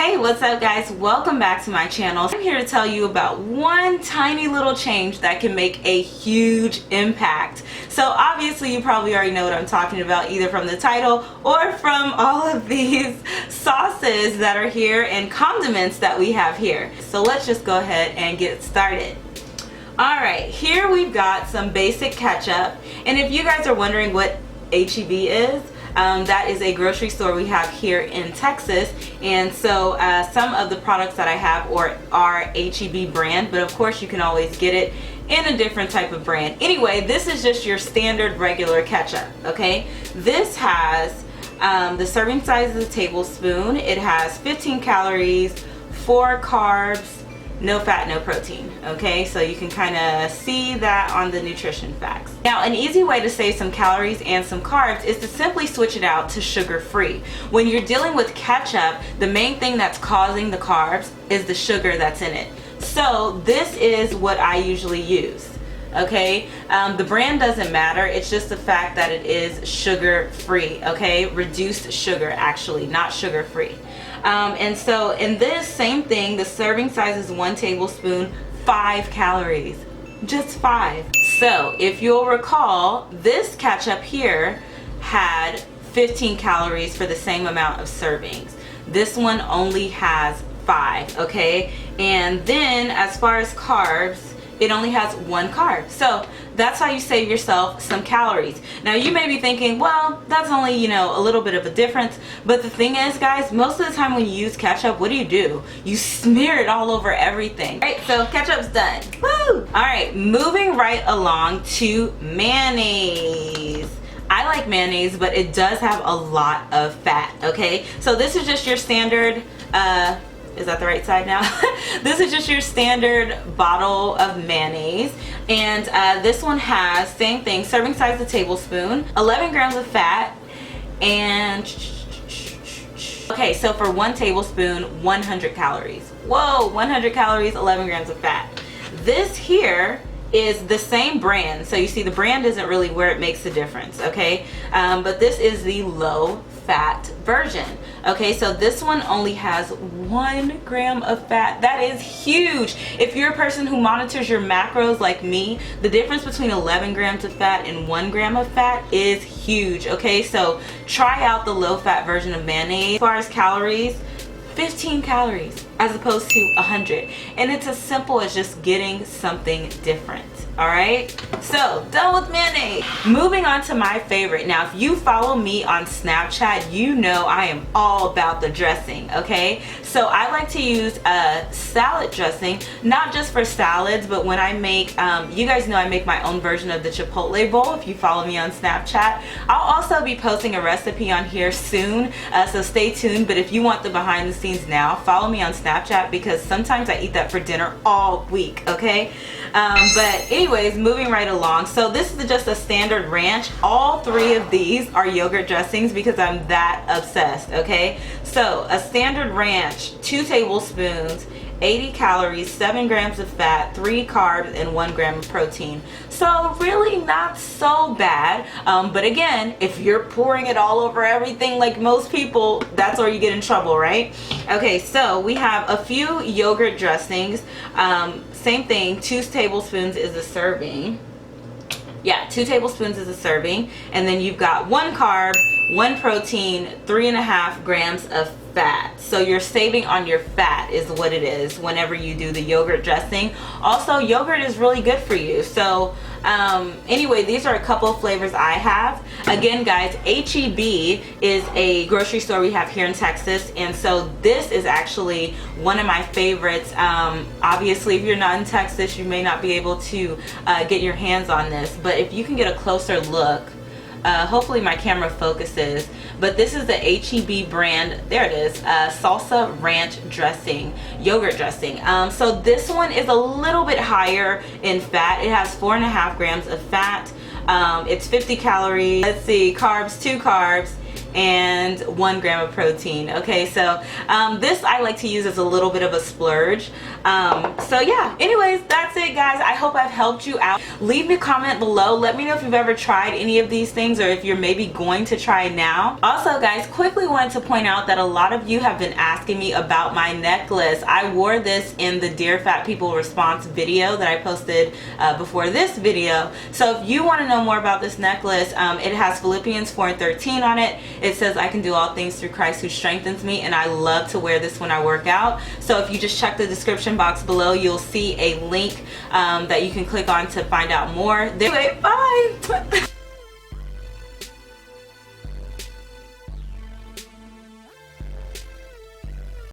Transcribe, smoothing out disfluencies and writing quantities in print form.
Hey, what's up guys? Welcome back to my channel. I'm here to tell you about one tiny little change that can make a huge impact. So obviously you probably already know what I'm talking about, either from the title or from all of these sauces that are here and condiments that we have here. So let's just go ahead and get started. Alright, here we've got some basic ketchup, and if you guys are wondering what H-E-B is, that is a grocery store we have here in Texas, and so some of the products that I have are H-E-B brand, but of course you can always get it in a different type of brand. Anyway, this is just your standard regular ketchup, okay? This has the serving size is a tablespoon. It has 15 calories, 4 carbs, no fat, no protein. Okay, so you can kind of see that on the nutrition facts. Now, an easy way to save some calories and some carbs is to simply switch it out to sugar-free. When you're dealing with ketchup, the main thing that's causing the carbs is the sugar that's in it. So this is what I usually use. Okay, the brand doesn't matter, it's just the fact that it is sugar-free. Okay, reduced sugar, actually, not sugar-free. And so in this, same thing, the serving size is 1 tablespoon, 5 calories, just 5. So if you'll recall, this ketchup here had 15 calories for the same amount of servings. This one only has 5, okay? And then as far as carbs, it only has 1 carb. So that's how you save yourself some calories. Now you may be thinking, well, that's only, you know, a little bit of a difference. But the thing is, guys, most of the time when you use ketchup, what do? You smear it all over everything. Right, so ketchup's done. Woo! Alright, moving right along to mayonnaise. I like mayonnaise, but it does have a lot of fat, okay? So this is just your standard, is that the right side now? This is just your standard bottle of mayonnaise, and this one has, same thing, serving size a tablespoon, 11 grams of fat, and okay, so for 1 tablespoon, 100 calories. Whoa, 100 calories, 11 grams of fat. This here is the same brand, so you see the brand isn't really where it makes the difference, okay? But this is the low fat version. Okay, so this one only has 1 gram of fat. That is huge. If you're a person who monitors your macros like me, the difference between 11 grams of fat and 1 gram of fat is huge. Okay, so try out the low fat version of mayonnaise. As far as calories, 15 calories as opposed to 100, and it's as simple as just getting something different. Alright, so done with mayonnaise. Moving on to my favorite. Now if you follow me on Snapchat, you know I am all about the dressing, okay? So I like to use a salad dressing, not just for salads, but when I make, you guys know I make my own version of the Chipotle bowl if you follow me on Snapchat. I'll also be posting a recipe on here soon, so stay tuned. But if you want the behind the scenes now, follow me on Snapchat, because sometimes I eat that for dinner all week, okay? But anyways, moving right along. So this is just a standard ranch. All 3 of these are yogurt dressings because I'm that obsessed, okay? So a standard ranch, 2 tablespoons, 80 calories, 7 grams of fat, 3 carbs, and 1 gram of protein. So really not so bad. But again, if you're pouring it all over everything like most people, that's where you get in trouble, right? Okay, so we have a few yogurt dressings. Same thing, 2 tablespoons is a serving. Yeah, 2 tablespoons is a serving. And then you've got 1 carb, 1 protein, 3.5 grams of fat. So you're saving on your fat is what it is whenever you do the yogurt dressing. Also, yogurt is really good for you. So anyway, these are a couple of flavors I have. Again, guys, H-E-B is a grocery store we have here in Texas, and so this is actually one of my favorites. Obviously, if you're not in Texas, you may not be able to get your hands on this, but if you can get a closer look, hopefully my camera focuses, but this is the H-E-B brand, there it is, salsa ranch dressing, yogurt dressing. So this one is a little bit higher in fat. It has 4.5 grams of fat. It's 50 calories. Let's see, carbs, 2 carbs, and 1 gram of protein. Okay, so this I like to use as a little bit of a splurge. So yeah, anyways, that's it guys. I hope I've helped you out. Leave me a comment below. Let me know if you've ever tried any of these things or if you're maybe going to try now. Also guys, quickly wanted to point out that a lot of you have been asking me about my necklace. I wore this in the Dear Fat People response video that I posted before this video. So if you want to know more about this necklace, it has Philippians 4:13 on it. It says I can do all things through Christ who strengthens me, and I love to wear this when I work out. So if you just check the description box below, you'll see a link that you can click on to find out more. Anyway, bye!